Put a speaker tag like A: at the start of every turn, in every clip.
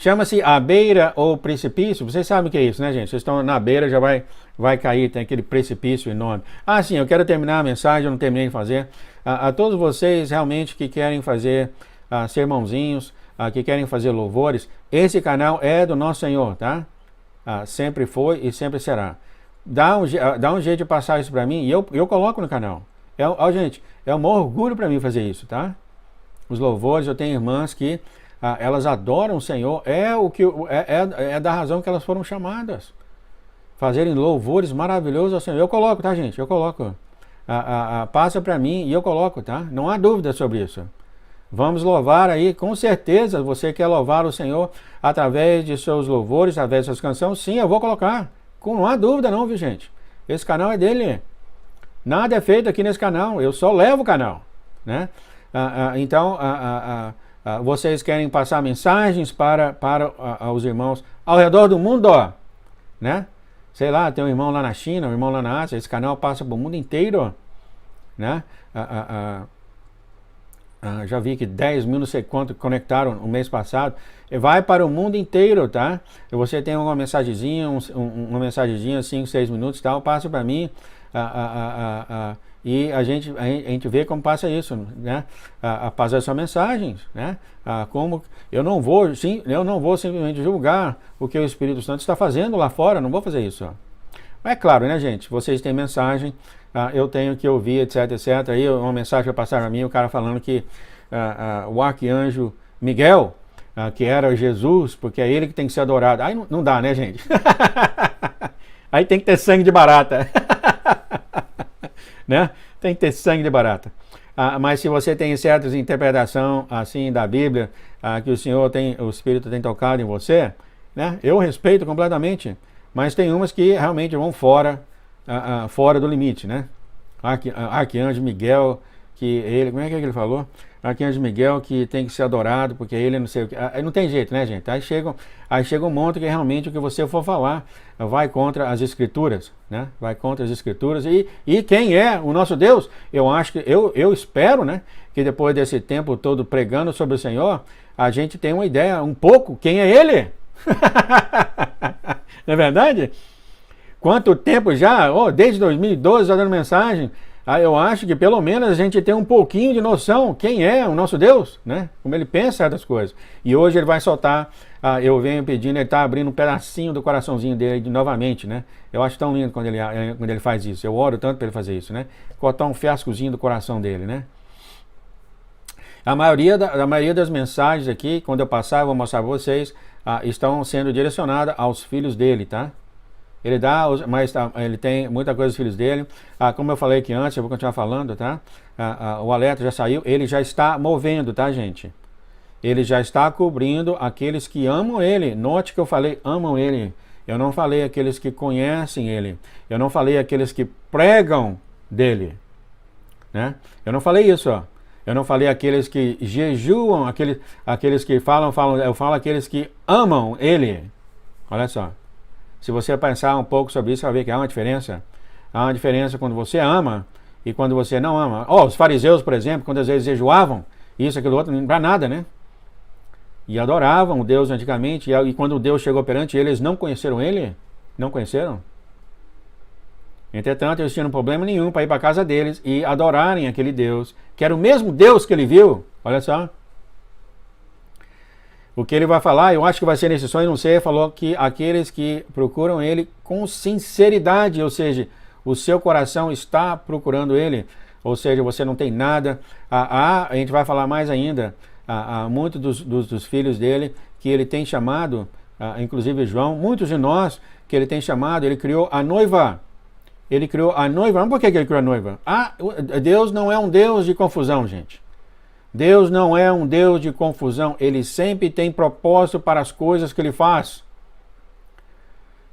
A: Chama-se a beira ou precipício. Vocês sabem o que é isso, né, gente? Vocês estão na beira, já vai cair, tem aquele precipício enorme. Ah, sim, eu quero terminar a mensagem, eu não terminei de fazer. A todos vocês realmente que querem fazer sermãozinhos, que querem fazer louvores, esse canal é do nosso Senhor, tá? Sempre foi e sempre será. Dá um jeito de passar isso para mim e eu coloco no canal. Gente, é um orgulho para mim fazer isso, tá? Os louvores, eu tenho irmãs que elas adoram o Senhor, é da razão que elas foram chamadas. Fazerem louvores maravilhosos ao Senhor. Eu coloco, tá, gente? Eu coloco. Passa para mim e eu coloco, tá? Não há dúvida sobre isso. Vamos louvar aí, com certeza, você quer louvar o Senhor através de seus louvores, através de suas canções, sim, eu vou colocar. Não há dúvida não, viu, gente? Esse canal é dele. Nada é feito aqui nesse canal, eu só levo o canal, né? Então, vocês querem passar mensagens para os irmãos ao redor do mundo, ó, né? Sei lá, tem um irmão lá na China, um irmão lá na Ásia, esse canal passa para o mundo inteiro, né? Já vi que 10 mil, não sei quanto, conectaram no mês passado. Vai para o mundo inteiro, tá? Você tem uma mensagenzinha, uma mensagenzinha, 5, 6 minutos, tal, passa para mim. E a gente vê como passa isso, né? Passa as suas mensagens, né? Como eu não vou simplesmente julgar o que o Espírito Santo está fazendo lá fora, não vou fazer isso. Mas é claro, né, gente? Vocês têm mensagem, eu tenho que ouvir, etc, etc. Aí uma mensagem vai passar a mim, o cara falando que o arcanjo Miguel, que era Jesus, porque é ele que tem que ser adorado. Aí não dá, né, gente? Aí tem que ter sangue de barata. Né? Tem que ter sangue de barata. Mas se você tem certas interpretações assim da Bíblia, que o Espírito tem tocado em você, né? Eu respeito completamente. Mas tem umas que realmente vão fora do limite, né? Arcanjo Miguel, como é que ele falou? Arcanjo Miguel que tem que ser adorado, porque ele não sei o que. Aí não tem jeito, né, gente? Aí chega um monte que realmente o que você for falar vai contra as Escrituras, né? Vai contra as Escrituras. E quem é o nosso Deus? Eu acho que, eu espero, né, que depois desse tempo todo pregando sobre o Senhor, a gente tenha uma ideia, um pouco, quem é Ele? Não é verdade? Quanto tempo já? Desde 2012 já dando mensagem. Eu acho que pelo menos a gente tem um pouquinho de noção quem é o nosso Deus, né? Como ele pensa certas coisas. E hoje ele vai soltar, eu venho pedindo, ele está abrindo um pedacinho do coraçãozinho dele novamente, né? Eu acho tão lindo quando ele faz isso. Eu oro tanto para ele fazer isso, né? Cortar um fiascozinho do coração dele, né? A maioria das mensagens aqui, quando eu passar, eu vou mostrar para vocês, estão sendo direcionadas aos filhos dele, tá? Ele ele tem muita coisa dos filhos dele. Como eu falei aqui antes, eu vou continuar falando, tá? O alerta já saiu, ele já está movendo, tá, gente? Ele já está cobrindo aqueles que amam ele. Note que eu falei amam ele. Eu não falei aqueles que conhecem ele. Eu não falei aqueles que pregam dele, né? Eu não falei isso, ó. Eu não falei aqueles que jejuam, aqueles que falam, eu falo aqueles que amam ele. Olha só. Se você pensar um pouco sobre isso, você vai ver que há uma diferença. Há uma diferença quando você ama e quando você não ama. Os fariseus, por exemplo, quando às vezes jejuavam, isso, aquilo, outro, não para nada, né? E adoravam o Deus antigamente, e quando Deus chegou perante eles, não conheceram ele? Não conheceram? Entretanto, eles tinham problema nenhum para ir para a casa deles e adorarem aquele Deus, que era o mesmo Deus que ele viu. Olha só. O que ele vai falar, eu acho que vai ser nesse sonho, não sei, falou que aqueles que procuram ele com sinceridade, ou seja, o seu coração está procurando ele, ou seja, você não tem nada. A gente vai falar mais ainda, muitos dos filhos dele, que ele tem chamado, inclusive João, muitos de nós, que ele tem chamado, ele criou a noiva. Ele criou a noiva. Mas por que ele criou a noiva? Deus não é um Deus de confusão, gente. Deus não é um Deus de confusão. Ele sempre tem propósito para as coisas que ele faz.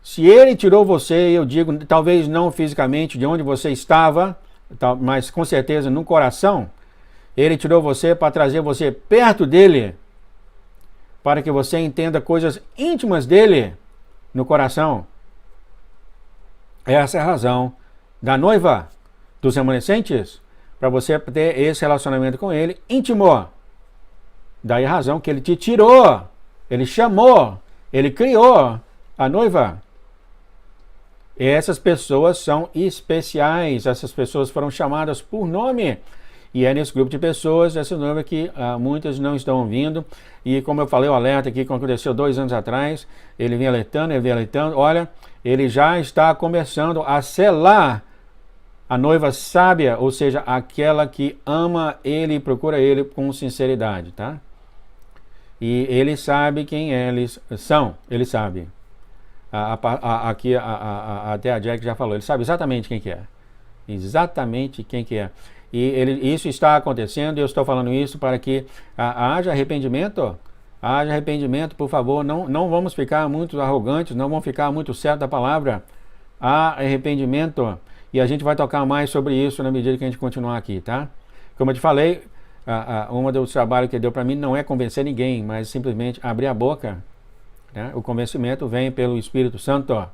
A: Se ele tirou você, eu digo, talvez não fisicamente de onde você estava, mas com certeza no coração, ele tirou você para trazer você perto dele, para que você entenda coisas íntimas dele no coração. Essa é a razão da noiva, dos remanescentes, para você ter esse relacionamento com ele íntimo. Daí a razão que ele te tirou Ele chamou, ele criou a noiva. E essas pessoas são especiais, essas pessoas foram chamadas por nome. E é nesse grupo de pessoas, essa noiva que muitas não estão vindo. E como eu falei, o alerta aqui que aconteceu 2 anos atrás, ele vem alertando, olha, ele já está começando a selar a noiva sábia, ou seja, aquela que ama ele e procura ele com sinceridade, tá? E ele sabe quem eles são, ele sabe. Aqui até a Jack já falou, ele sabe exatamente quem que é. Exatamente quem que é. E isso está acontecendo, e eu estou falando isso para que haja arrependimento. Haja arrependimento, por favor. Não vamos ficar muito arrogantes, não vamos ficar muito certos da palavra. Há arrependimento. E a gente vai tocar mais sobre isso na medida que a gente continuar aqui, tá? Como eu te falei, uma dos trabalhos que deu para mim não é convencer ninguém, mas simplesmente abrir a boca. Né? O convencimento vem pelo Espírito Santo.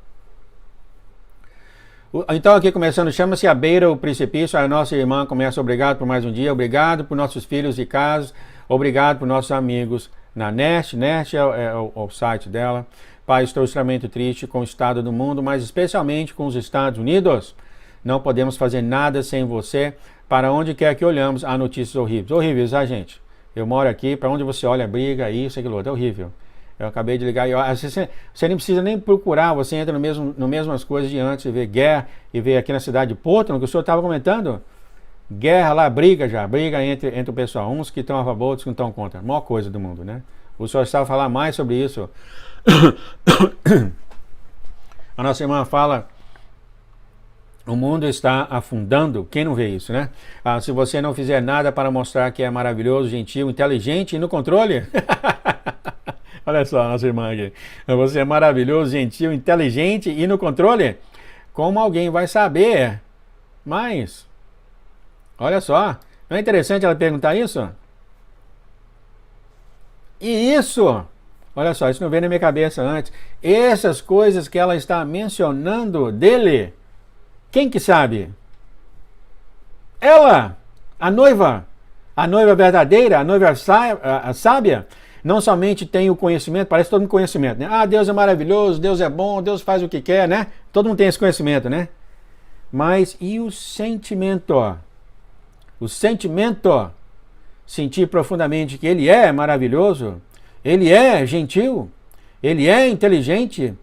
A: Então aqui começando, chama-se A Beira, o Precipício. A nossa irmã começa, obrigado por mais um dia, obrigado por nossos filhos e casas, obrigado por nossos amigos na Nest é o site dela. Pai, estou extremamente triste com o estado do mundo, mas especialmente com os Estados Unidos. Não podemos fazer nada sem você. Para onde quer que olhamos, há notícias horríveis. Horríveis, gente? Eu moro aqui, para onde você olha, briga, isso, aquilo outro. É horrível. Eu acabei de ligar. Você nem precisa nem procurar, você entra no mesmas coisas de antes, e vê guerra, e vê aqui na cidade de Portland, que o senhor estava comentando. Guerra lá, briga entre o pessoal. Uns que estão a favor, outros que não estão contra. A maior coisa do mundo, né? O senhor estava a falar mais sobre isso. A nossa irmã fala... O mundo está afundando. Quem não vê isso, né? Se você não fizer nada para mostrar que é maravilhoso, gentil, inteligente e no controle. Olha só, nossa irmã aqui. Você é maravilhoso, gentil, inteligente e no controle. Como alguém vai saber? Mas, olha só. Não é interessante ela perguntar isso? E isso, olha só, isso não veio na minha cabeça antes. Essas coisas que ela está mencionando dele... Quem que sabe? Ela, a noiva verdadeira, a noiva sábia, não somente tem o conhecimento, parece todo mundo conhecimento, né? Deus é maravilhoso, Deus é bom, Deus faz o que quer, né? Todo mundo tem esse conhecimento, né? Mas e o sentimento? O sentimento, sentir profundamente que Ele é maravilhoso, Ele é gentil, Ele é inteligente,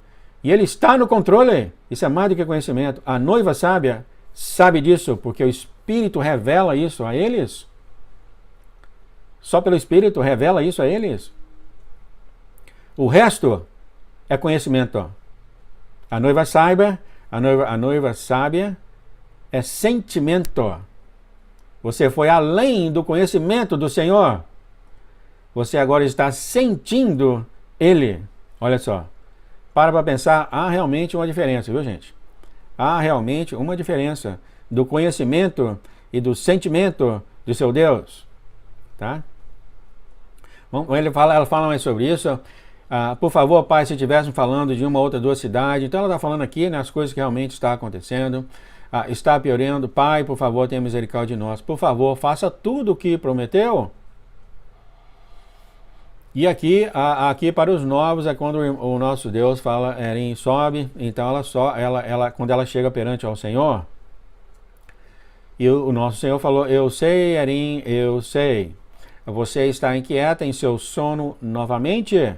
A: e Ele está no controle. Isso é mais do que conhecimento. A noiva sábia sabe disso, porque o Espírito revela isso a eles. Só pelo Espírito revela isso a eles. O resto é conhecimento. A noiva sábia é sentimento. Você foi além do conhecimento do Senhor. Você agora está sentindo Ele. Olha só. Para pensar, há realmente uma diferença, viu, gente? Há realmente uma diferença do conhecimento e do sentimento do seu Deus, tá? Ela fala mais sobre isso. Por favor, Pai, se estivéssemos falando de uma outra 2 cidades, então ela está falando aqui nas coisas que realmente estão acontecendo, está piorando. Pai, por favor, tenha misericórdia de nós. Por favor, faça tudo o que prometeu. E aqui para os novos é quando o nosso Deus fala, Erin, sobe, então ela quando ela chega perante ao Senhor, e o nosso Senhor falou, eu sei, Erin, eu sei, você está inquieta em seu sono novamente,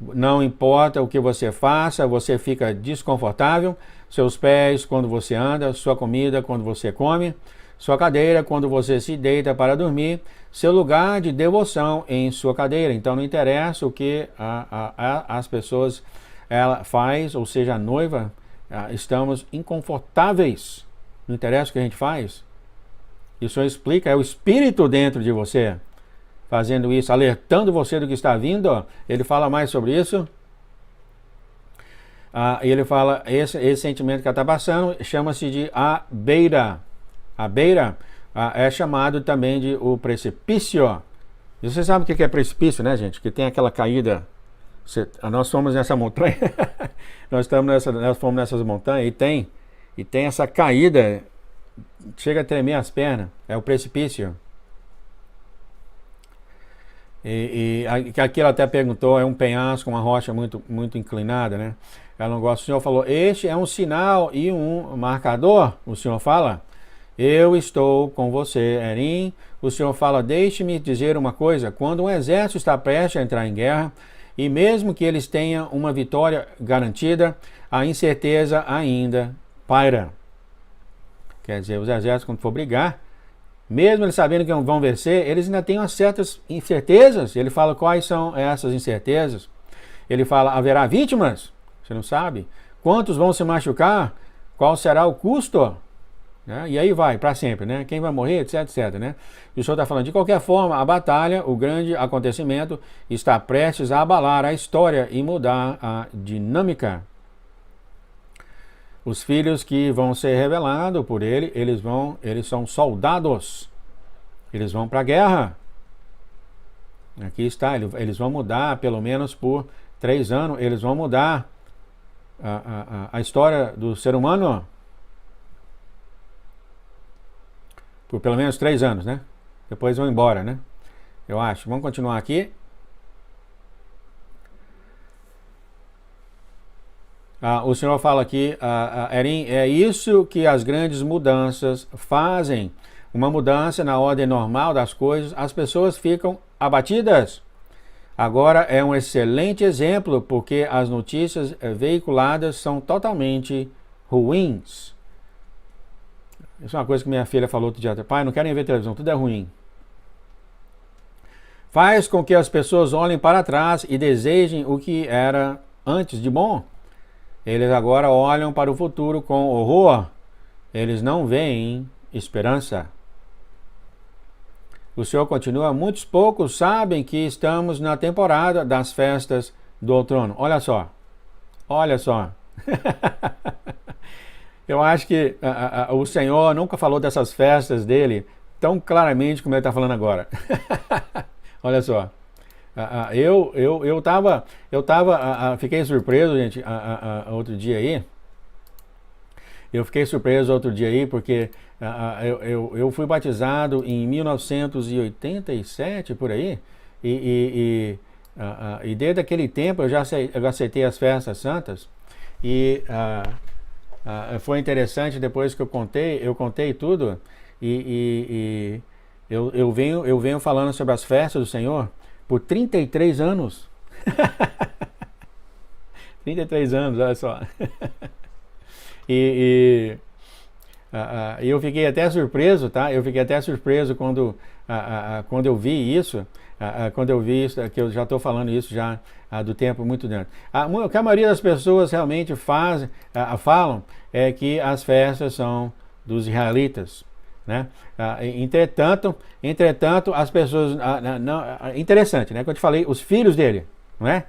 A: não importa o que você faça, você fica desconfortável, seus pés quando você anda, sua comida quando você come, sua cadeira quando você se deita para dormir, seu lugar de devoção em sua cadeira. Então não interessa o que as pessoas ela faz, ou seja, a noiva, estamos inconfortáveis. Não interessa o que a gente faz. Isso explica, é o Espírito dentro de você fazendo isso, alertando você do que está vindo. Ele fala mais sobre isso. Ele fala, esse sentimento que ela está passando chama-se de a beira. A beira é chamado também de o precipício. E você sabe o que é precipício, né, gente? Que tem aquela caída. Nós fomos nessa montanha. Nós fomos nessas montanhas e tem essa caída. Chega a tremer as pernas. É o precipício. Que aqui ela até perguntou, é um penhasco, uma rocha muito, muito inclinada, né? Ela não gosta. O Senhor falou, este é um sinal e um marcador. O Senhor fala, eu estou com você, Erim. O Senhor fala, deixe-me dizer uma coisa. Quando um exército está prestes a entrar em guerra, e mesmo que eles tenham uma vitória garantida, a incerteza ainda paira. Quer dizer, os exércitos, quando for brigar, mesmo eles sabendo que vão vencer, eles ainda têm umas certas incertezas. Ele fala quais são essas incertezas. Ele fala, haverá vítimas? Você não sabe. Quantos vão se machucar? Qual será o custo? Né? E aí vai, para sempre, né? Quem vai morrer, etc, etc, né? E o Senhor está falando, de qualquer forma, a batalha, o grande acontecimento, está prestes a abalar a história e mudar a dinâmica. Os filhos que vão ser revelados por ele, eles são soldados. Eles vão para a guerra. Aqui está, eles vão mudar, pelo menos por 3 anos, eles vão mudar a história do ser humano. Por pelo menos 3 anos, né? Depois vão embora, né? Eu acho. Vamos continuar aqui. O Senhor fala aqui, Erim, é isso que as grandes mudanças fazem. Uma mudança na ordem normal das coisas, as pessoas ficam abatidas. Agora é um excelente exemplo, porque as notícias veiculadas são totalmente ruins. Isso é uma coisa que minha filha falou outro dia. Pai, não querem ver televisão, tudo é ruim. Faz com que as pessoas olhem para trás e desejem o que era antes de bom. Eles agora olham para o futuro com horror. Eles não veem esperança. O Senhor continua, muitos poucos sabem que estamos na temporada das festas do outono. Olha só. Olha só. Eu acho que o Senhor nunca falou dessas festas dele tão claramente como ele está falando agora. Olha só. Fiquei surpreso, gente, outro dia aí. Eu fiquei surpreso outro dia aí porque eu fui batizado em 1987, por aí, e desde aquele tempo eu já aceitei as festas santas, e foi interessante, depois que eu contei tudo, e eu venho falando sobre as festas do Senhor por 33 anos. 33 anos, olha só. E eu fiquei até surpreso, tá? Eu fiquei até surpreso quando eu vi isso, que eu já estou falando isso já do tempo muito dentro. O que a maioria das pessoas realmente falam é que as festas são dos israelitas, né? Entretanto, as pessoas... interessante, né? Quando eu te falei, os filhos dele, não é?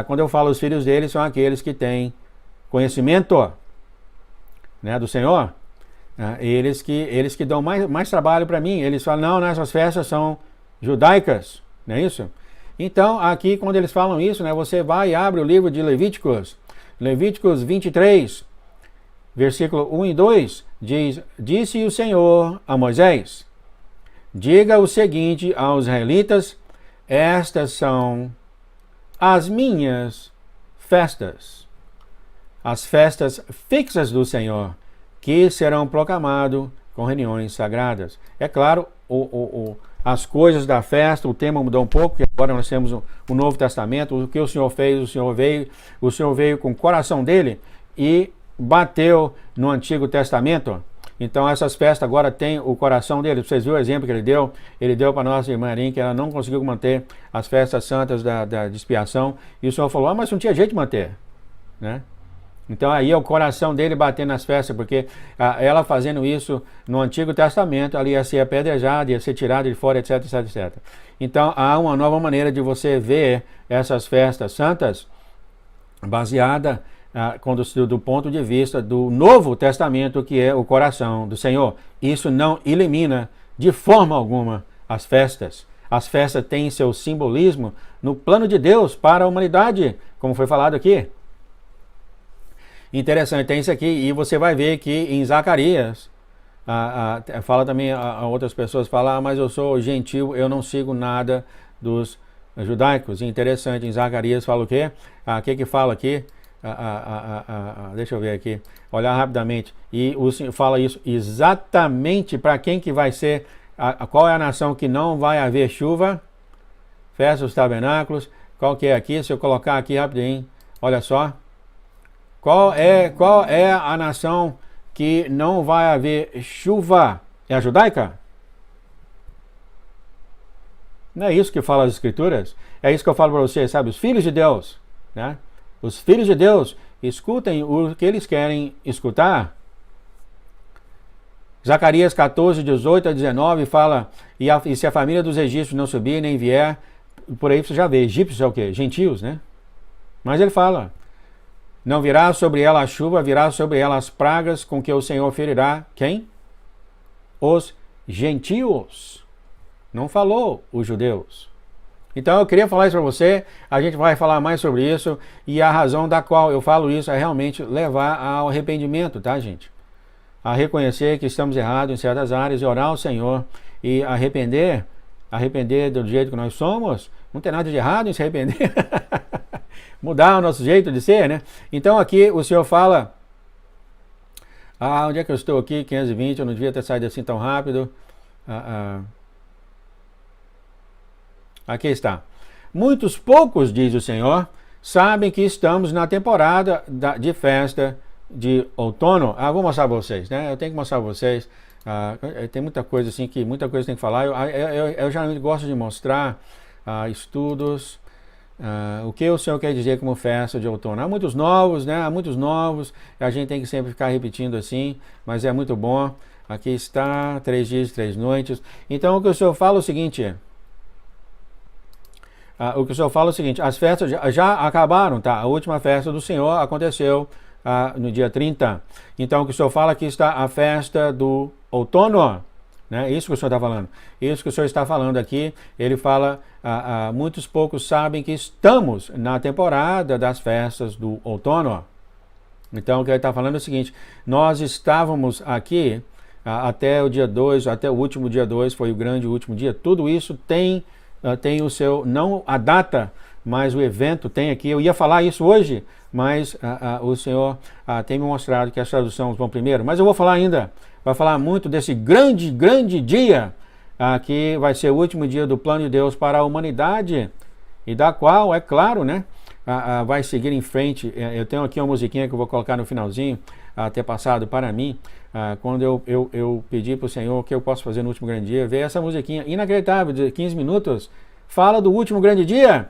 A: Quando eu falo os filhos dele, são aqueles que têm conhecimento, né, do Senhor. Eles que dão mais trabalho para mim. Eles falam, não, essas festas são judaicas, não é isso? Então, aqui, quando eles falam isso, né, você vai e abre o livro de Levíticos 23, versículo 1 e 2, diz, disse o Senhor a Moisés, diga o seguinte aos israelitas, estas são as minhas festas, as festas fixas do Senhor, que serão proclamadas com reuniões sagradas. É claro, as coisas da festa, o tema mudou um pouco, porque agora nós temos o Novo Testamento. O que o Senhor fez, o Senhor veio com o coração dele e bateu no Antigo Testamento. Então essas festas agora têm o coração dele. Vocês viram o exemplo que ele deu? Ele deu para nossa irmã Arim, que ela não conseguiu manter as festas santas de expiação. E o Senhor falou, mas não tinha jeito de manter, né? Então aí é o coração dele batendo nas festas, porque ela fazendo isso no Antigo Testamento, ela ia ser apedrejada, ia ser tirada de fora, etc, etc, etc. Então há uma nova maneira de você ver essas festas santas baseada do ponto de vista do Novo Testamento, que é o coração do Senhor. Isso não elimina de forma alguma as festas. As festas têm seu simbolismo no plano de Deus para a humanidade, como foi falado aqui. Interessante, tem isso aqui, e você vai ver que em Zacarias, fala também, outras pessoas falam, mas eu sou gentil, eu não sigo nada dos judaicos. Interessante, em Zacarias fala o quê? O que fala aqui? Deixa eu ver aqui, olhar rapidamente. E o Senhor fala isso exatamente para quem que vai ser, qual é a nação que não vai haver chuva? Festa dos tabernáculos. Qual que é aqui? Se eu colocar aqui rapidinho, olha só. Qual é a nação que não vai haver chuva? É a judaica? Não é isso que fala as Escrituras? É isso que eu falo para vocês, sabe? Os filhos de Deus, né? Os filhos de Deus, escutem o que eles querem escutar. Zacarias 14, 18 a 19 fala, e se a família dos egípcios não subir nem vier, por aí você já vê, egípcios é o quê? Gentios, né? Mas ele fala, não virá sobre ela a chuva, virá sobre ela as pragas com que o Senhor ferirá, quem? Os gentios. Não falou os judeus. Então eu queria falar isso para você, a gente vai falar mais sobre isso, e a razão da qual eu falo isso é realmente levar ao arrependimento, tá, gente? A reconhecer que estamos errados em certas áreas e orar ao Senhor e arrepender do jeito que nós somos. Não tem nada de errado em se arrepender. Mudar o nosso jeito de ser, né? Então aqui o Senhor fala, onde é que eu estou aqui? 520, eu não devia ter saído assim tão rápido. Aqui está. Muitos poucos, diz o Senhor, sabem que estamos na temporada de festa de outono. Vou mostrar para vocês, né? Eu tenho que mostrar para vocês. Tem muita coisa assim que muita coisa tem que falar. Eu geralmente gosto de mostrar estudos, o que o Senhor quer dizer como festa de outono. Há muitos novos, né? Há muitos novos. A gente tem que sempre ficar repetindo assim, mas é muito bom. Aqui está, 3 dias, 3 noites. Então o que o Senhor fala é o seguinte. As festas já acabaram, tá? A última festa do Senhor aconteceu no dia 30. Então, o que o Senhor fala aqui está a festa do outono, né? Isso que o Senhor está falando. Isso que o Senhor está falando aqui, ele fala, muitos poucos sabem que estamos na temporada das festas do outono. Então, o que ele está falando é o seguinte, nós estávamos aqui até o dia 2, até o último dia 2, foi o grande último dia. Tudo isso tem o seu, não a data, mas o evento tem aqui. Eu ia falar isso hoje, mas o Senhor tem me mostrado que as traduções vão primeiro. Mas eu vou falar ainda, vai falar muito desse grande, grande dia, que vai ser o último dia do plano de Deus para a humanidade, e da qual, é claro, né, vai seguir em frente. Eu tenho aqui uma musiquinha que eu vou colocar no finalzinho, ter passado para mim, quando eu pedi para o Senhor o que eu posso fazer no último grande dia, veio essa musiquinha inacreditável, de 15 minutos, fala do último grande dia,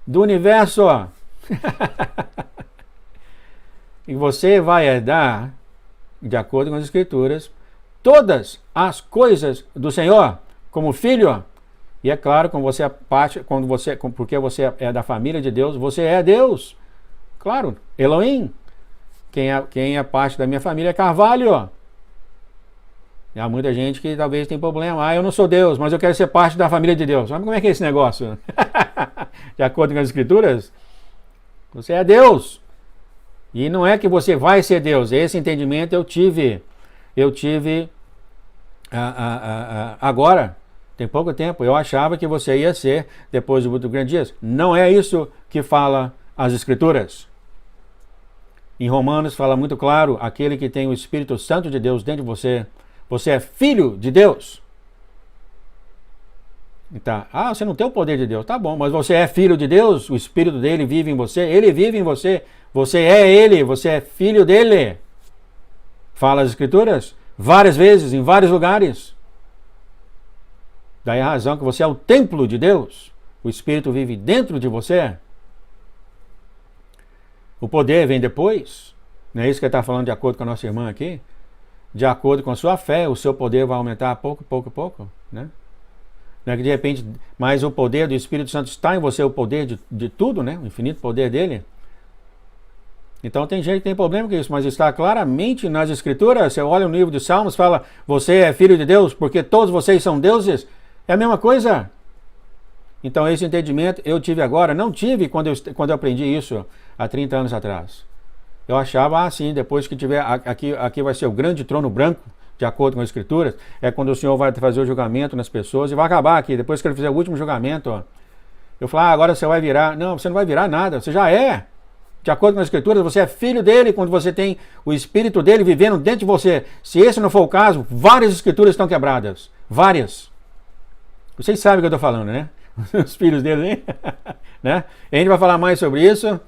A: do universo, e você vai herdar, de acordo com as Escrituras, todas as coisas do Senhor, como filho. E é claro, porque você é da família de Deus, você é Deus. Claro, Elohim. Quem é parte da minha família é Carvalho. E há muita gente que talvez tem problema. Eu não sou Deus, mas eu quero ser parte da família de Deus. Mas como é que é esse negócio? De acordo com as Escrituras, você é Deus. E não é que você vai ser Deus. Esse entendimento eu tive agora, tem pouco tempo. Eu achava que você ia ser depois do grande dia. Não é isso que fala as Escrituras. Em Romanos fala muito claro, aquele que tem o Espírito Santo de Deus dentro de você, você é filho de Deus. Então, você não tem o poder de Deus, tá bom, mas você é filho de Deus, o Espírito dele vive em você, ele vive em você, você é ele, você é filho dele. Fala as Escrituras várias vezes, em vários lugares. Daí a razão que você é o templo de Deus, o Espírito vive dentro de você. O poder vem depois, não é isso que ele está falando de acordo com a nossa irmã aqui? De acordo com a sua fé, o seu poder vai aumentar pouco, né? Não é que de repente, mas o poder do Espírito Santo está em você, o poder de tudo, né? O infinito poder dele. Então tem gente que tem problema com isso, mas está claramente nas Escrituras. Você olha no livro de Salmos, fala, você é filho de Deus, porque todos vocês são deuses. É a mesma coisa. Então esse entendimento eu tive agora, não tive quando eu aprendi isso há 30 anos atrás. Eu achava assim, depois que tiver, aqui vai ser o grande trono branco, de acordo com as Escrituras, é quando o Senhor vai fazer o julgamento nas pessoas e vai acabar aqui, depois que ele fizer o último julgamento, Eu falo, agora você vai virar. Não, você não vai virar nada, você já é. De acordo com as Escrituras, você é filho dele quando você tem o Espírito dele vivendo dentro de você. Se esse não for o caso, várias Escrituras estão quebradas. Várias. Vocês sabem o que eu estou falando, né? Os filhos dele, hein? Né? A gente vai falar mais sobre isso.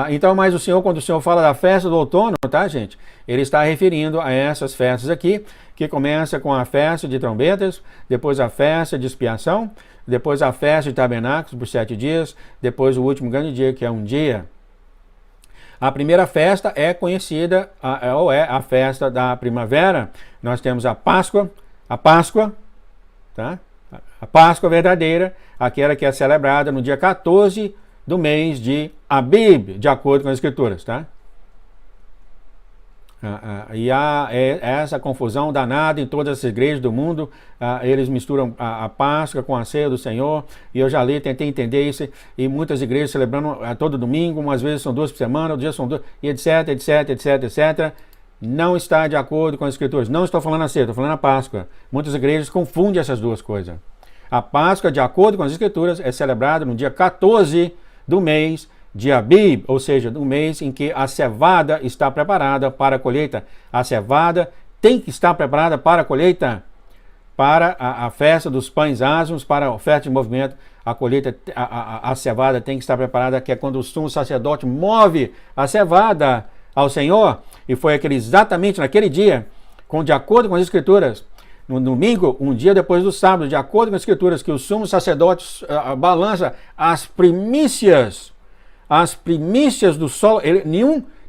A: Então, mas o Senhor, quando o Senhor fala da festa do outono, tá, gente? Ele está referindo a essas festas aqui, que começa com a festa de trombetas, depois a festa de expiação, depois a festa de tabernáculos por 7 dias, depois o último grande dia, que é um dia. A primeira festa é conhecida, ou é a festa da primavera. Nós temos a Páscoa, tá? A Páscoa verdadeira, aquela que é celebrada no dia 14 do mês de Abib, de acordo com as Escrituras, tá? E há essa confusão danada em todas as igrejas do mundo. Eles misturam a Páscoa com a ceia do Senhor, e eu já li, tentei entender isso, e muitas igrejas celebrando todo domingo, umas vezes são 2 por semana, outros dias são 2, e etc, etc, etc, etc. Não está de acordo com as Escrituras. Não estou falando a ceia, estou falando a Páscoa. Muitas igrejas confundem essas duas coisas. A Páscoa, de acordo com as Escrituras, é celebrada no dia 14 do mês de Abib, ou seja, no mês em que a cevada está preparada para a colheita. A cevada tem que estar preparada para a colheita, para a festa dos pães asmos, para a oferta de movimento. A colheita, a cevada tem que estar preparada, que é quando o sumo sacerdote move a cevada ao Senhor, e foi exatamente naquele dia, de acordo com as Escrituras, no domingo, um dia depois do sábado, de acordo com as Escrituras, que o sumo sacerdote balança as primícias do solo.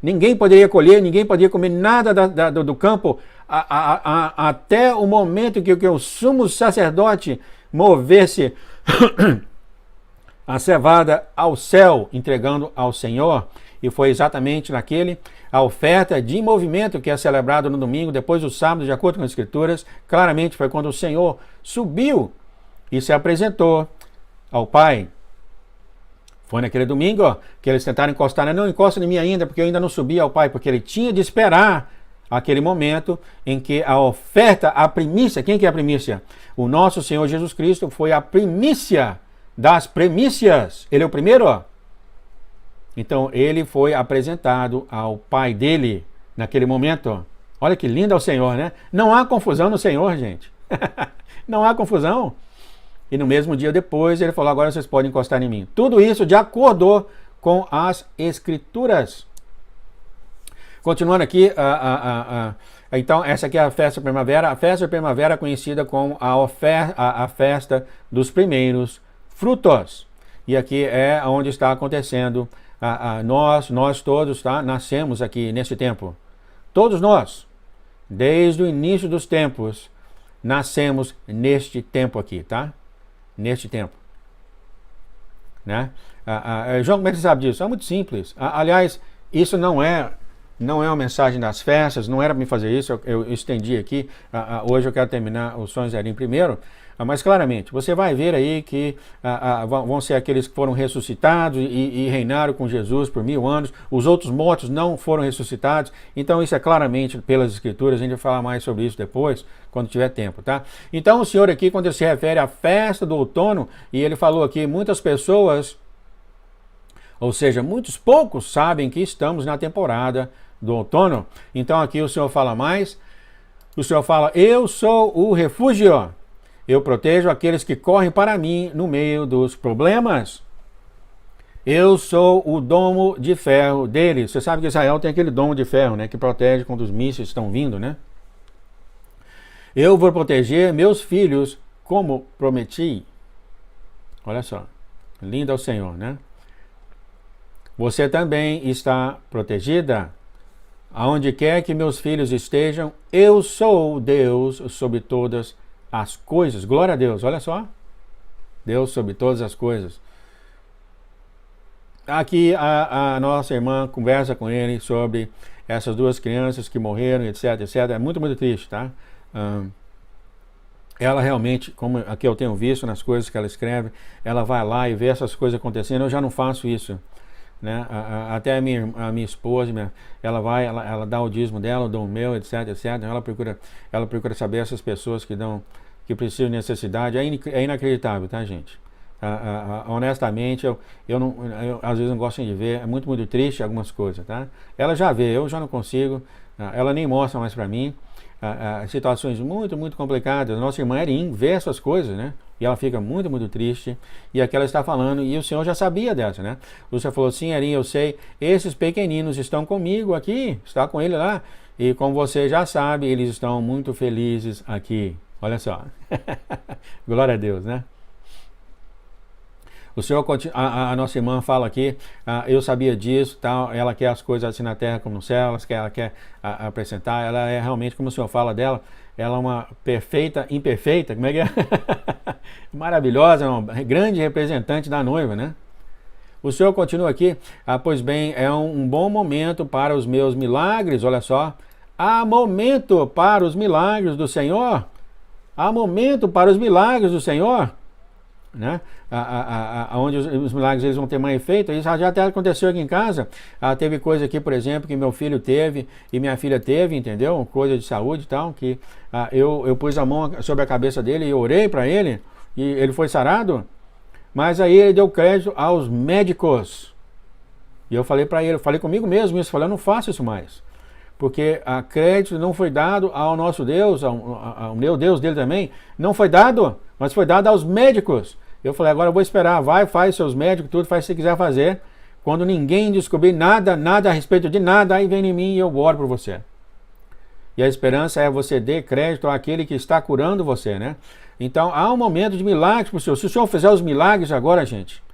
A: Ninguém poderia colher, ninguém poderia comer nada do campo até o momento que o sumo sacerdote movesse a cevada ao céu, entregando ao Senhor. E foi exatamente a oferta de movimento que é celebrada no domingo, depois do sábado, de acordo com as Escrituras. Claramente foi quando o Senhor subiu e se apresentou ao Pai. Foi naquele domingo que eles tentaram encostar. Não encosta em mim ainda, porque eu ainda não subi ao Pai, porque ele tinha de esperar aquele momento em que a oferta, a primícia, quem que é a primícia? O nosso Senhor Jesus Cristo foi a primícia das primícias. Ele é o primeiro, ó. Então, ele foi apresentado ao Pai dele naquele momento. Olha que lindo é o Senhor, né? Não há confusão no Senhor, gente. Não há confusão. E no mesmo dia depois, ele falou, agora vocês podem encostar em mim. Tudo isso de acordo com as Escrituras. Continuando aqui, então, essa aqui é a festa da primavera. A festa da primavera é conhecida como a festa dos primeiros frutos. E aqui é onde está acontecendo. Nós todos, tá? Nascemos aqui nesse tempo. Todos nós, desde o início dos tempos, nascemos neste tempo aqui, tá? Neste tempo. Né? João, como é que você sabe disso? É muito simples. Aliás, isso não é uma mensagem das festas, não era para me fazer isso, eu estendi aqui. Hoje eu quero terminar o Sonho Zerim primeiro. Mas claramente, você vai ver aí que vão ser aqueles que foram ressuscitados e reinaram com Jesus por 1000 anos. Os outros mortos não foram ressuscitados. Então isso é claramente pelas Escrituras. A gente vai falar mais sobre isso depois, quando tiver tempo, tá? Então o Senhor aqui, quando ele se refere à festa do outono, e ele falou aqui, muitas pessoas, ou seja, poucos sabem que estamos na temporada do outono. Então aqui o Senhor fala mais. O Senhor fala, eu sou o refúgio. Eu protejo aqueles que correm para mim no meio dos problemas. Eu sou o domo de ferro deles. Você sabe que Israel tem aquele domo de ferro, né, que protege quando os mísseis estão vindo, né? Eu vou proteger meus filhos como prometi. Olha só, lindo é o Senhor, né? Você também está protegida. Aonde quer que meus filhos estejam, eu sou Deus sobre todas as coisas. Glória a Deus, olha só. Deus sobre todas as coisas. Aqui a nossa irmã conversa com ele sobre essas 2 crianças que morreram, etc, etc. É muito, muito triste, tá? Ela realmente, como aqui eu tenho visto nas coisas que ela escreve, ela vai lá e vê essas coisas acontecendo. Eu já não faço isso, né? Até a minha esposa, ela dá o dízimo dela, eu dou o meu, etc, etc. Ela procura saber essas pessoas que precisam de necessidade. É inacreditável, tá, gente? Honestamente, eu às vezes não gosto de ver, é muito, muito triste algumas coisas, tá? Ela já vê, eu já não consigo, ela nem mostra mais para mim, situações muito, muito complicadas. Nossa irmã Erin vê essas coisas, né? E ela fica muito, muito triste. E aqui ela está falando, e o Senhor já sabia dessa, né? O Senhor falou, sim, Erin, eu sei, esses pequeninos estão comigo aqui, está com ele lá, e como você já sabe, eles estão muito felizes aqui. Olha só. Glória a Deus, né? O Senhor, a nossa irmã fala aqui, eu sabia disso, tal, ela quer as coisas assim na terra como no céu, ela quer apresentar, ela é realmente, como o Senhor fala dela, ela é uma perfeita, imperfeita, como é que é? Maravilhosa, uma grande representante da noiva, né? O Senhor continua aqui, pois bem, é um bom momento para os meus milagres, olha só, há momento para os milagres do Senhor, há momento para os milagres do Senhor, né? Onde os milagres eles vão ter mais efeito. Isso já até aconteceu aqui em casa. Teve coisa aqui, por exemplo, que meu filho teve e minha filha teve, entendeu? Coisa de saúde e tal, que eu pus a mão sobre a cabeça dele e orei para ele e ele foi sarado, mas aí ele deu crédito aos médicos. E eu falei para ele, eu falei comigo mesmo isso, falei, eu não faço isso mais. Porque a crédito não foi dado ao nosso Deus, ao meu Deus dele também, não foi dado, mas foi dado aos médicos. Eu falei, agora eu vou esperar, vai, faz seus médicos, tudo, faz o que você quiser fazer. Quando ninguém descobrir nada a respeito de nada, aí vem em mim e eu oro por você. E a esperança é você dê crédito àquele que está curando você, né? Então, há um momento de milagres para o Senhor. Se o Senhor fizer os milagres agora, gente,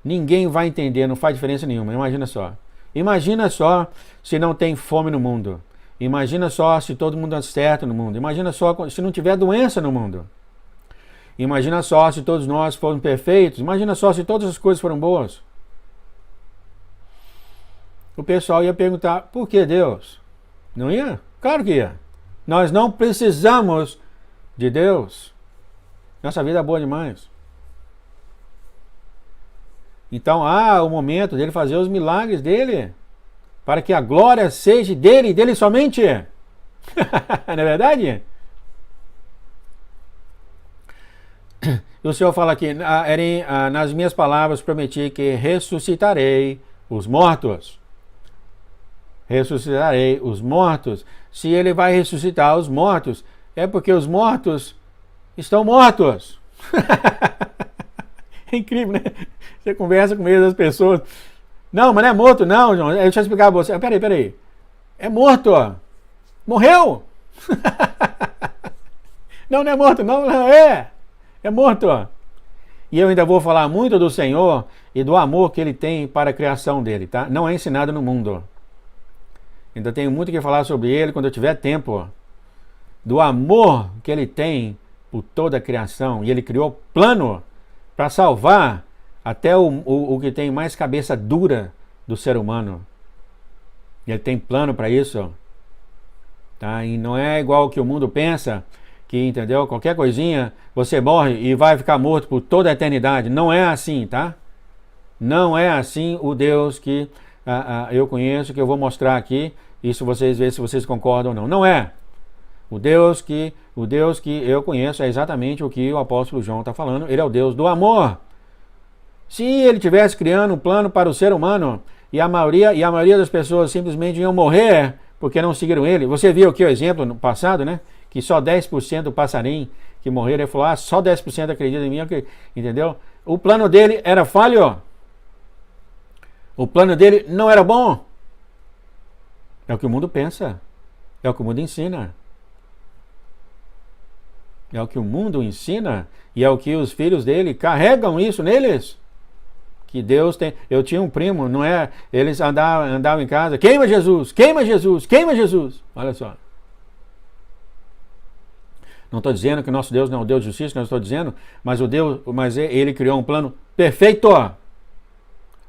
A: ninguém vai entender, não faz diferença nenhuma, imagina só. Imagina só se não tem fome no mundo. Imagina só se todo mundo dá certo no mundo. Imagina só se não tiver doença no mundo. Imagina só se todos nós formos perfeitos. Imagina só se todas as coisas foram boas. O pessoal ia perguntar, por que Deus? Não ia? Claro que ia. Nós não precisamos de Deus. Nossa vida é boa demais. Então há o momento dele fazer os milagres dele, para que a glória seja dele e dele somente. Não é verdade? E o Senhor fala aqui, nas minhas palavras prometi que ressuscitarei os mortos. Ressuscitarei os mortos. Se ele vai ressuscitar os mortos, é porque os mortos estão mortos. É incrível, né? Você conversa com meio das pessoas. Não, mas não é morto, não, João. Deixa eu explicar pra você. Peraí. É morto. Morreu. Não é morto, não é. É morto. E eu ainda vou falar muito do Senhor e do amor que ele tem para a criação dele, tá? Não é ensinado no mundo. Ainda tenho muito que falar sobre ele quando eu tiver tempo. Do amor que ele tem por toda a criação. E ele criou plano para salvar até o que tem mais cabeça dura do ser humano. Ele tem plano para isso. Tá? E não é igual o que o mundo pensa, que, entendeu? Qualquer coisinha, você morre e vai ficar morto por toda a eternidade. Não é assim, tá? Não é assim o Deus que eu conheço, que eu vou mostrar aqui, e se vocês verem se vocês concordam ou não. Não é. O Deus que eu conheço é exatamente o que o apóstolo João está falando. Ele é o Deus do amor. Se ele tivesse criando um plano para o ser humano e a maioria das pessoas simplesmente iam morrer porque não seguiram ele. Você viu aqui o exemplo no passado, né? Que só 10% do passarinho que morreram, ele falou, só 10% acredita em mim, entendeu? O plano dele era falho. O plano dele não era bom. É o que o mundo pensa. É o que o mundo ensina. É o que o mundo ensina e é o que os filhos dele carregam isso neles. Que Deus tem. Eu tinha um primo, não é? Eles andavam em casa, queima Jesus, queima Jesus, queima Jesus. Olha só. Não estou dizendo que o nosso Deus não é o Deus de justiça, não estou dizendo, mas ele criou um plano perfeito.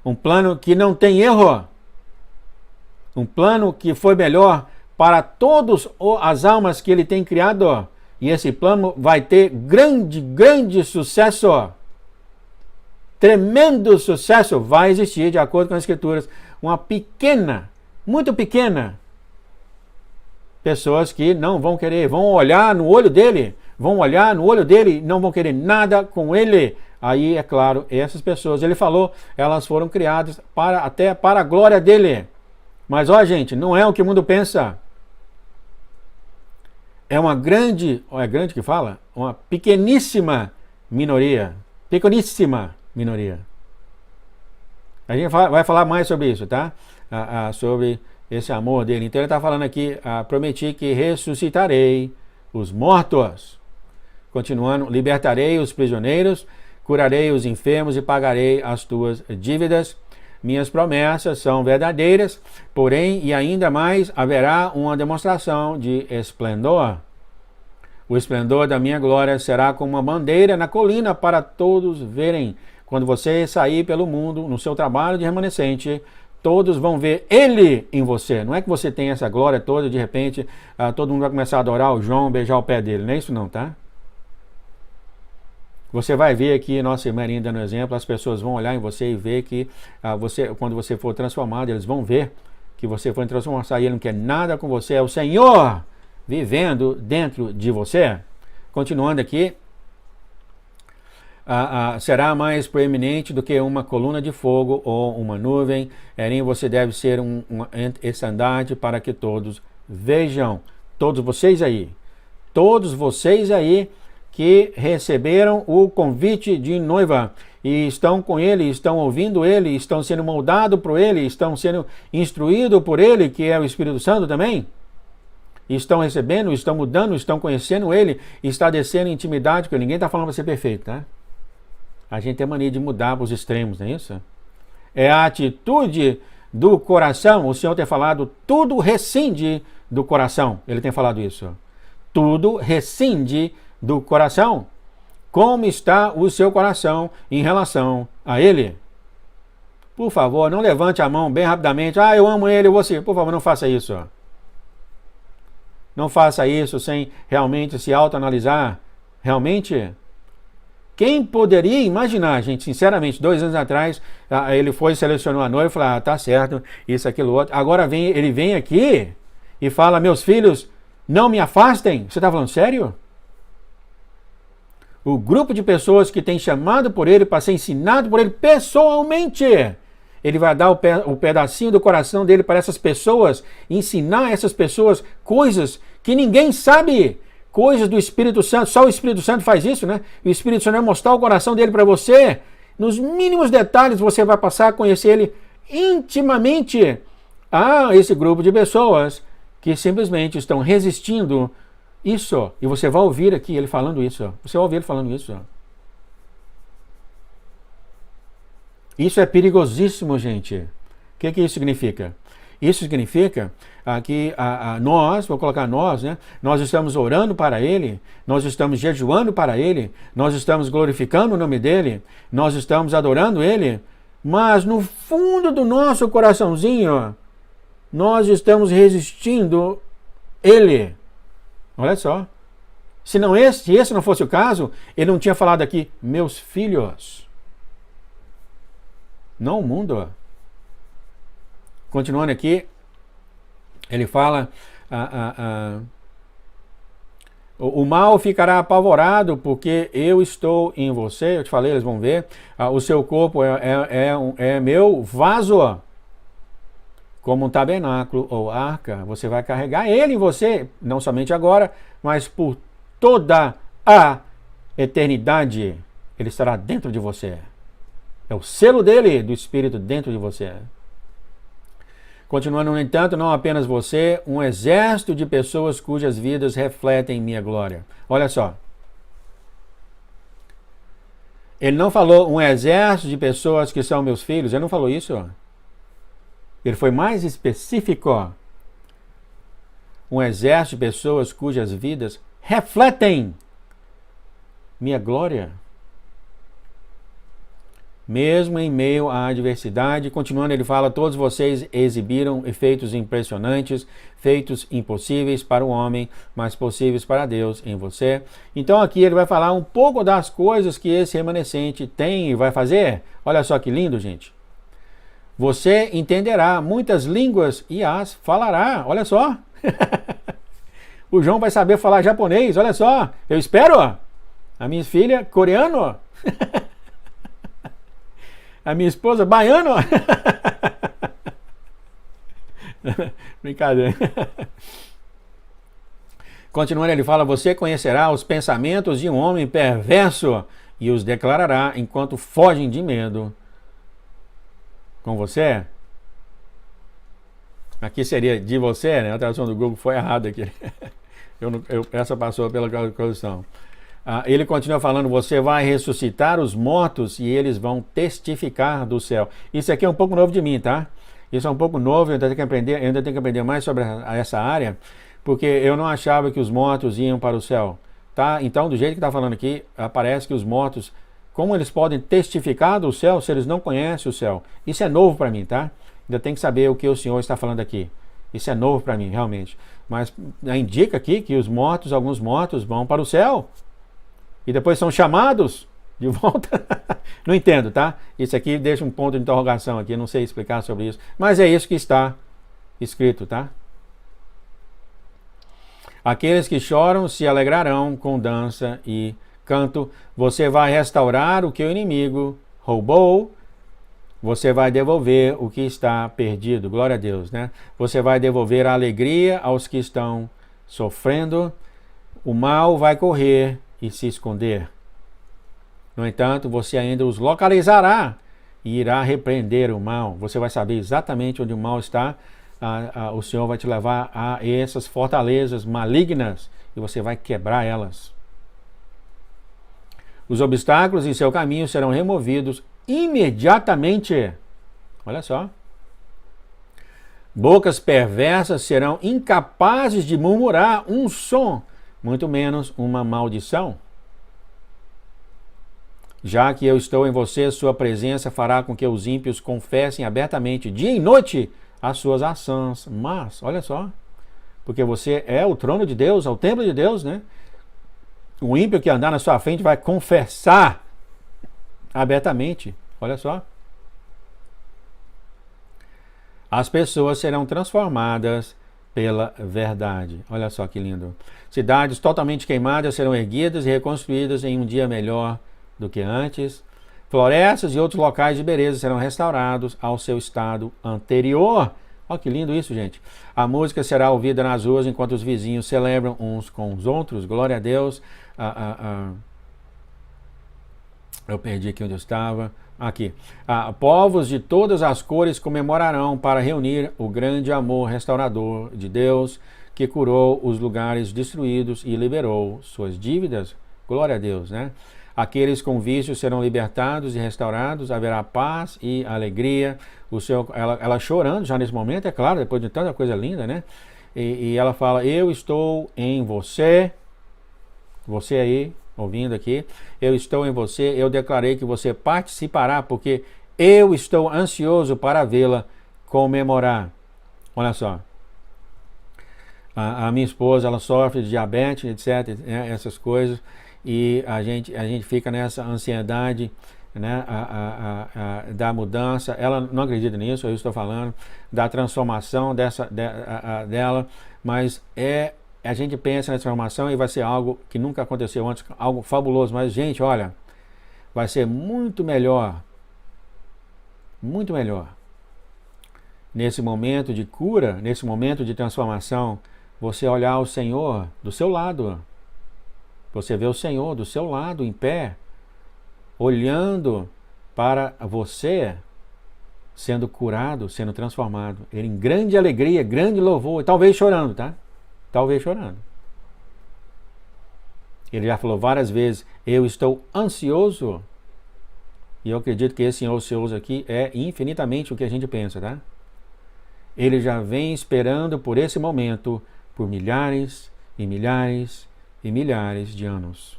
A: Um plano que não tem erro. Um plano que foi melhor para todas as almas que ele tem criado. E esse plano vai ter grande sucesso. Tremendo sucesso vai existir, de acordo com as Escrituras. Uma pequena, muito pequena, pessoas que não vão querer, vão olhar no olho dele e não vão querer nada com ele. Aí, é claro, essas pessoas, ele falou, elas foram criadas até para a glória dele. Mas, ó, gente, não é o que o mundo pensa. É uma grande, é grande que fala? Uma pequeníssima minoria. Pequeníssima minoria. A gente vai falar mais sobre isso, tá? Sobre esse amor dele. Então ele está falando aqui, prometi que ressuscitarei os mortos. Continuando, libertarei os prisioneiros, curarei os enfermos e pagarei as tuas dívidas. Minhas promessas são verdadeiras, porém, e ainda mais, haverá uma demonstração de esplendor. O esplendor da minha glória será como uma bandeira na colina para todos verem. Quando você sair pelo mundo, no seu trabalho de remanescente, todos vão ver Ele em você. Não é que você tem essa glória toda, de repente, todo mundo vai começar a adorar o João, beijar o pé dele. Não é isso não, tá? Você vai ver aqui, nossa irmã dando exemplo, as pessoas vão olhar em você e ver que quando você for transformado, eles vão ver que você foi transformado, e ele não quer nada com você, é o Senhor vivendo dentro de você. Continuando aqui, será mais proeminente do que uma coluna de fogo ou uma nuvem, em você deve ser um estandarte para que todos vejam, todos vocês aí que receberam o convite de noiva e estão com ele, estão ouvindo ele, estão sendo moldados por ele, estão sendo instruídos por ele, que é o Espírito Santo também. Estão recebendo, estão mudando, estão conhecendo ele, está descendo intimidade, porque ninguém está falando para ser perfeito, tá? A gente tem mania de mudar para os extremos, não é isso? É a atitude do coração. O Senhor tem falado, tudo rescinde do coração. Ele tem falado isso. Tudo rescinde do coração. Como está o seu coração em relação a ele? Por favor, não levante a mão bem rapidamente. Eu amo ele, você. Por favor, não faça isso. Não faça isso sem realmente se autoanalisar. Realmente, quem poderia imaginar, gente, sinceramente, 2 anos atrás, ele foi, selecionou a noiva e falou, tá certo, isso, aquilo, outro. Agora ele vem aqui e fala, meus filhos, não me afastem. Você está falando sério? O grupo de pessoas que tem chamado por ele para ser ensinado por ele pessoalmente, ele vai dar o pedacinho do coração dele para essas pessoas, ensinar essas pessoas coisas que ninguém sabe, coisas do Espírito Santo. Só o Espírito Santo faz isso, né? O Espírito Santo vai mostrar o coração dele para você. Nos mínimos detalhes você vai passar a conhecer ele intimamente. Esse grupo de pessoas que simplesmente estão resistindo isso. E você vai ouvir aqui ele falando isso. Você vai ouvir ele falando isso. Isso é perigosíssimo, gente. O que isso significa? Isso significa que nós, vou colocar nós, né? Nós estamos orando para ele, nós estamos jejuando para ele, nós estamos glorificando o nome dele, nós estamos adorando ele, mas no fundo do nosso coraçãozinho, nós estamos resistindo ele. Olha só. Se esse não fosse o caso, ele não tinha falado aqui, meus filhos. Não o mundo. Continuando aqui, ele fala, o mal ficará apavorado porque eu estou em você. Eu te falei, eles vão ver. O seu corpo é meu vaso, como um tabernáculo ou arca. Você vai carregar ele em você, não somente agora, mas por toda a eternidade. Ele estará dentro de você. É o selo dele, do Espírito, dentro de você. Continuando, no entanto, não apenas você, um exército de pessoas cujas vidas refletem minha glória. Olha só. Ele não falou um exército de pessoas que são meus filhos. Ele não falou isso. Ele foi mais específico. Um exército de pessoas cujas vidas refletem minha glória. Mesmo em meio à adversidade, continuando, ele fala, todos vocês exibiram efeitos impressionantes, feitos impossíveis para o homem, mas possíveis para Deus em você. Então aqui ele vai falar um pouco das coisas que esse remanescente tem e vai fazer. Olha só que lindo, gente. Você entenderá muitas línguas e as falará. Olha só. O João vai saber falar japonês, olha só. Eu espero. A minha filha, coreano. A minha esposa, baiano? Brincadeira. Continuando, ele fala: você conhecerá os pensamentos de um homem perverso e os declarará enquanto fogem de medo. Com você? Aqui seria de você, né? A tradução do Google foi errada aqui. Essa passou pela tradução. Ele continua falando: você vai ressuscitar os mortos e eles vão testificar do céu. Isso aqui é um pouco novo de mim, tá? Isso é um pouco novo, eu ainda tenho que aprender mais sobre essa área, porque eu não achava que os mortos iam para o céu. Tá? Então, do jeito que está falando aqui, parece que os mortos, como eles podem testificar do céu se eles não conhecem o céu? Isso é novo para mim, tá? Ainda tem que saber o que o Senhor está falando aqui. Isso é novo para mim, realmente. Mas indica aqui que alguns mortos vão para o céu e depois são chamados de volta. Não entendo, tá? Isso aqui deixa um ponto de interrogação aqui, não sei explicar sobre isso. Mas é isso que está escrito, tá? Aqueles que choram se alegrarão com dança e canto. Você vai restaurar o que o inimigo roubou. Você vai devolver o que está perdido. Glória a Deus, né? Você vai devolver a alegria aos que estão sofrendo. O mal vai correr e se esconder. No entanto, você ainda os localizará e irá repreender o mal. Você vai saber exatamente onde o mal está. O Senhor vai te levar a essas fortalezas malignas e você vai quebrar elas. Os obstáculos em seu caminho serão removidos imediatamente. Olha só. Bocas perversas serão incapazes de murmurar um som, muito menos uma maldição. Já que eu estou em você, sua presença fará com que os ímpios confessem abertamente dia e noite as suas ações. Mas, olha só, porque você é o trono de Deus, é o templo de Deus, né? O ímpio que andar na sua frente vai confessar abertamente. Olha só. As pessoas serão transformadas pela verdade. Olha só que lindo. Cidades totalmente queimadas serão erguidas e reconstruídas em um dia melhor do que antes. Florestas e outros locais de beleza serão restaurados ao seu estado anterior. Olha que lindo isso, gente. A música será ouvida nas ruas enquanto os vizinhos celebram uns com os outros. Glória a Deus. Eu perdi aqui onde eu estava. Aqui. Povos de todas as cores comemorarão para reunir o grande amor restaurador de Deus, que curou os lugares destruídos e liberou suas dívidas. Glória a Deus, né? Aqueles com vícios serão libertados e restaurados, haverá paz e alegria. Ela chorando já nesse momento, é claro, depois de tanta coisa linda, né? E ela fala: eu estou em você. Você aí, ouvindo aqui, eu estou em você. Eu declarei que você participará, porque eu estou ansioso para vê-la comemorar. Olha só. A minha esposa, ela sofre de diabetes, etc., essas coisas. E a gente fica nessa ansiedade, né, da mudança. Ela não acredita nisso, eu estou falando da transformação dela, mas a gente pensa na transformação e vai ser algo que nunca aconteceu antes, algo fabuloso. Mas, gente, olha, vai ser muito melhor nesse momento de cura, nesse momento de transformação, você olhar o Senhor do seu lado. Você vê o Senhor do seu lado, em pé, olhando para você, sendo curado, sendo transformado. Ele em grande alegria, grande louvor, talvez chorando, tá? Talvez chorando. Ele já falou várias vezes: eu estou ansioso. E eu acredito que esse ansioso aqui é infinitamente o que a gente pensa, tá? Ele já vem esperando por esse momento por milhares e milhares e milhares de anos.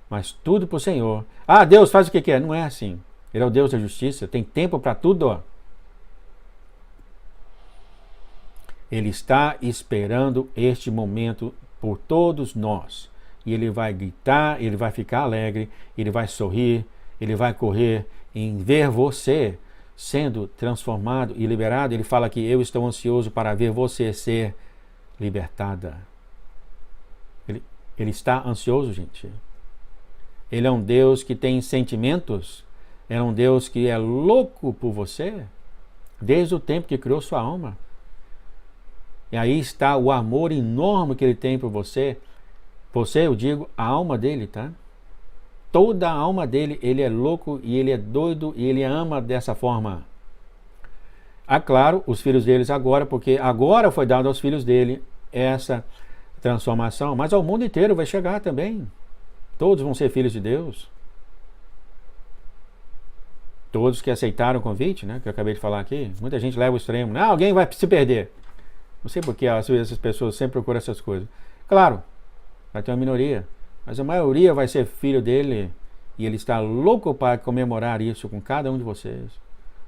A: Mas tudo para o Senhor. Deus faz o que quer. Não é assim. Ele é o Deus da justiça. Tem tempo para tudo. Ó. Ele está esperando este momento por todos nós. E ele vai gritar, ele vai ficar alegre, ele vai sorrir, ele vai correr em ver você sendo transformado e liberado. Ele fala que eu estou ansioso para ver você ser libertada. Ele está ansioso, gente. Ele é um Deus que tem sentimentos. É um Deus que é louco por você, desde o tempo que criou sua alma. E aí está o amor enorme que ele tem por você. Você, eu digo, a alma dele, tá? Toda a alma dele, ele é louco e ele é doido e ele ama dessa forma. Claro, os filhos deles agora, porque agora foi dado aos filhos dele essa transformação, mas ao mundo inteiro vai chegar também. Todos vão ser filhos de Deus. Todos que aceitaram o convite, né, que eu acabei de falar aqui. Muita gente leva o extremo. Não, alguém vai se perder. Não sei por que às vezes essas pessoas sempre procuram essas coisas. Claro, vai ter uma minoria, mas a maioria vai ser filho dele e ele está louco para comemorar isso com cada um de vocês.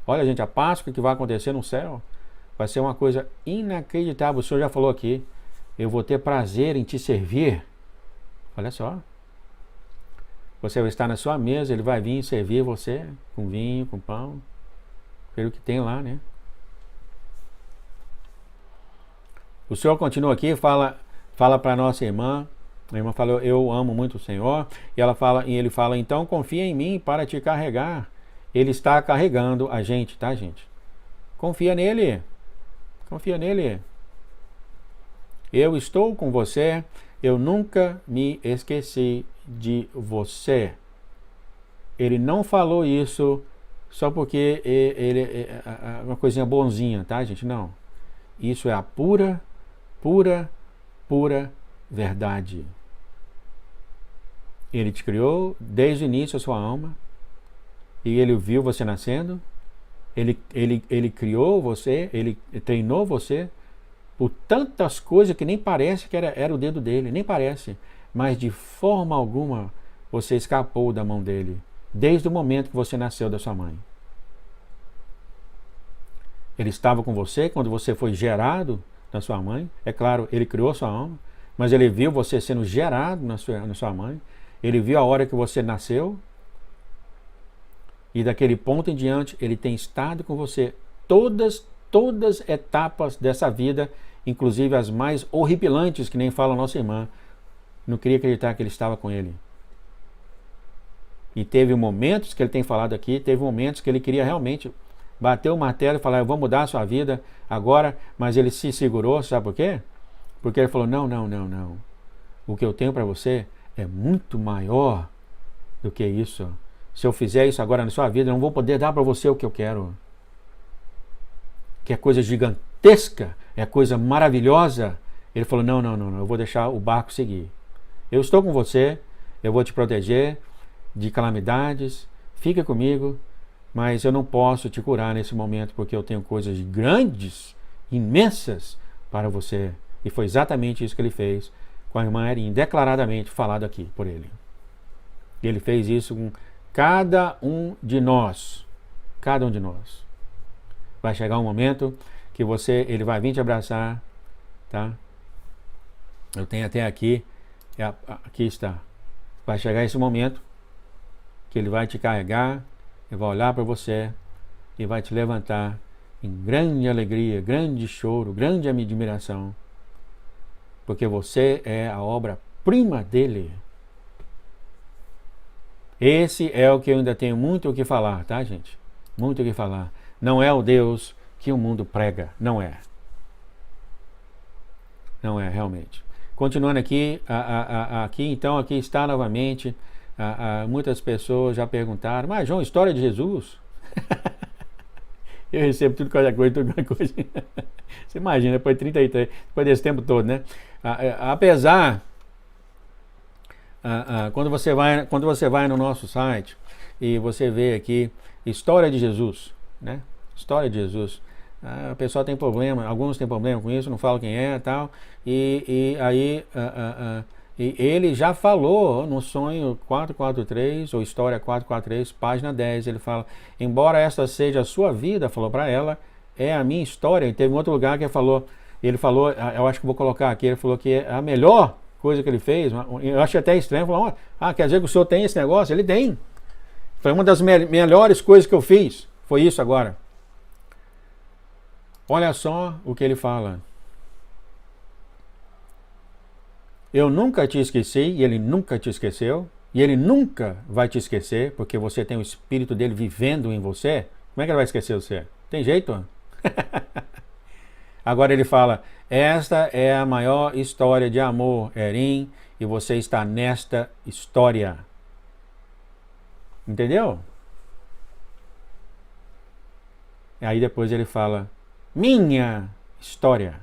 A: Olha, gente, a Páscoa que vai acontecer no céu vai ser uma coisa inacreditável. O Senhor já falou aqui, eu vou ter prazer em te servir. Olha só. Você vai estar na sua mesa, ele vai vir servir você com vinho, com pão, pelo que tem lá, né? O Senhor continua aqui, fala para nossa irmã. A irmã falou, eu amo muito o Senhor. E ele fala, então confia em mim para te carregar. Ele está carregando a gente, tá, gente? Confia nele. Confia nele. Eu estou com você. Eu nunca me esqueci de você. Ele não falou isso só porque ele é uma coisinha bonzinha, tá, gente? Não. Isso é a pura verdade. Ele te criou desde o início a sua alma e ele viu você nascendo. Ele criou você, ele treinou você por tantas coisas que nem parece que era o dedo dele, nem parece. Mas de forma alguma você escapou da mão dele, desde o momento que você nasceu da sua mãe. Ele estava com você quando você foi gerado na sua mãe. É claro, ele criou sua alma, mas ele viu você sendo gerado na sua mãe. Ele viu a hora que você nasceu. E daquele ponto em diante, ele tem estado com você todas as etapas dessa vida, inclusive as mais horripilantes, que nem fala a nossa irmã. Não queria acreditar que ele estava com ele. E teve momentos que ele tem falado aqui, teve momentos que ele queria realmente bater o martelo e falar, eu vou mudar a sua vida agora, mas ele se segurou, sabe por quê? Porque ele falou, não. O que eu tenho para você é muito maior do que isso. Se eu fizer isso agora na sua vida, eu não vou poder dar para você o que eu quero. Que é coisa gigantesca, é coisa maravilhosa. Ele falou, não, eu vou deixar o barco seguir. Eu estou com você, eu vou te proteger de calamidades, fica comigo, mas eu não posso te curar nesse momento porque eu tenho coisas grandes, imensas para você. E foi exatamente isso que ele fez com a irmã Erin, declaradamente falado aqui por ele. E ele fez isso com cada um de nós. Cada um de nós. Vai chegar um momento que ele vai vir te abraçar, tá? Eu tenho até aqui, aqui está. Vai chegar esse momento que ele vai te carregar, ele vai olhar para você e vai te levantar em grande alegria, grande choro, grande admiração, porque você é a obra-prima dele. Esse é o que eu ainda tenho muito o que falar, tá, gente? Muito o que falar. Não é o Deus que o mundo prega, não é. Não é, realmente. Continuando aqui, então, aqui está novamente, muitas pessoas já perguntaram, mas João, história de Jesus? Eu recebo tudo qualquer coisa. Você imagina, depois de 33, depois desse tempo todo, né? Apesar, quando você vai no nosso site e você vê aqui, história de Jesus, né? História de Jesus. O pessoal tem problema, alguns têm problema com isso, não falam quem é e tal. E aí ele já falou no sonho 443, ou história 443, página 10, ele fala, embora esta seja a sua vida, falou para ela, é a minha história. E teve um outro lugar que ele falou, eu acho que vou colocar aqui, ele falou que é a melhor coisa que ele fez, eu achei até estranho, falou, quer dizer que o senhor tem esse negócio? Ele tem. Foi uma das melhores coisas que eu fiz, foi isso agora. Olha só o que ele fala. Eu nunca te esqueci, e ele nunca te esqueceu. e ele nunca vai te esquecer, porque você tem o Espírito dele vivendo em você, como é que ele vai esquecer você? Tem jeito? Agora ele fala, esta é a maior história de amor, Erim, e você está nesta história. Entendeu? E aí depois ele fala, minha história.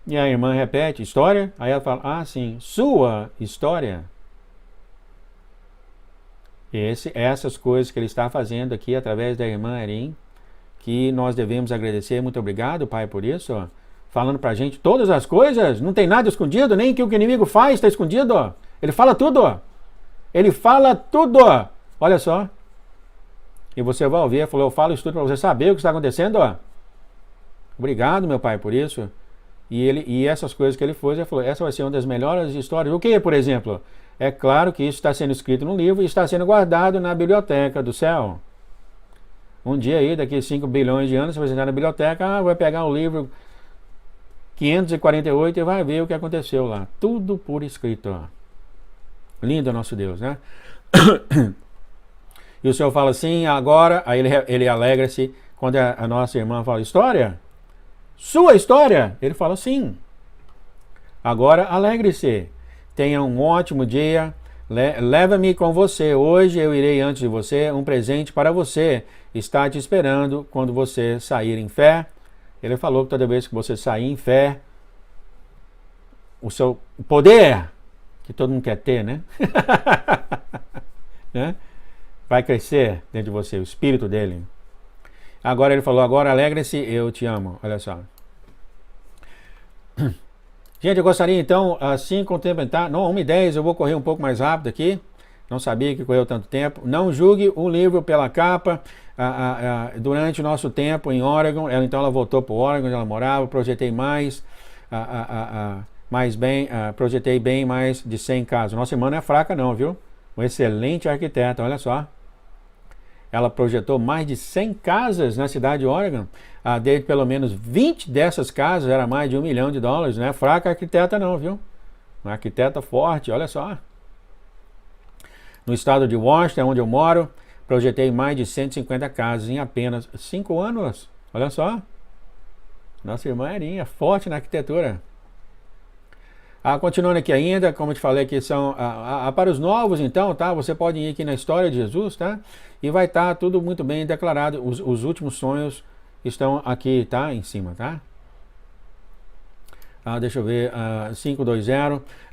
A: E a irmã repete, história? Aí ela fala, ah sim, sua história. Essas coisas que ele está fazendo aqui através da irmã Erim, que nós devemos agradecer. Muito obrigado, Pai, por isso. Ó. Falando pra gente todas as coisas, não tem nada escondido, nem que o inimigo faz está escondido. Ó. Ele fala tudo. Ó. Ele fala tudo. Ó. Olha só. E você vai ouvir, ele falou, eu falo isso tudo para você saber o que está acontecendo. Ó. Obrigado, meu Pai, por isso. E essas coisas que ele fez, ele falou, essa vai ser uma das melhores histórias. O que, por exemplo? É claro que isso está sendo escrito no livro e está sendo guardado na biblioteca do céu. Um dia aí, daqui a 5 bilhões de anos, você vai sentar na biblioteca, vai pegar o livro 548 e vai ver o que aconteceu lá. Tudo por escrito. Ó. Lindo nosso Deus, né? E o Senhor fala assim, agora, aí ele alegra-se quando a nossa irmã fala, história? Sua história? Ele fala, sim. Agora, alegre-se. Tenha um ótimo dia. Leva-me com você. Hoje eu irei antes de você. Um presente para você. Está te esperando quando você sair em fé. Ele falou que toda vez que você sair em fé, o seu poder, que todo mundo quer ter, né? Né? Vai crescer dentro de você, o espírito dele. Agora ele falou, agora alegre-se, eu te amo. Olha só. Gente, eu gostaria então, assim, contemplar, não, 1h10, eu vou correr um pouco mais rápido aqui, não sabia que correu tanto tempo. Não julgue o livro pela capa. Durante o nosso tempo em Oregon, ela voltou para o Oregon, onde ela morava, projetei projetei bem mais de 100 casas. Nossa irmã não é fraca não, viu? Um excelente arquiteta, olha só. Ela projetou mais de 100 casas na cidade de Oregon. Desde pelo menos 20 dessas casas era mais de $1 milhão. Não é fraca arquiteta não, viu? Uma arquiteta forte, olha só. No estado de Washington, onde eu moro, projetei mais de 150 casas em apenas 5 anos. Olha só. Nossa irmã Erinha, forte na arquitetura. Continuando aqui ainda, como eu te falei, que são para os novos, então, tá? Você pode ir aqui na história de Jesus, tá? E vai estar tudo muito bem declarado. Os últimos sonhos estão aqui, tá? Em cima, tá? Deixa eu ver, 520.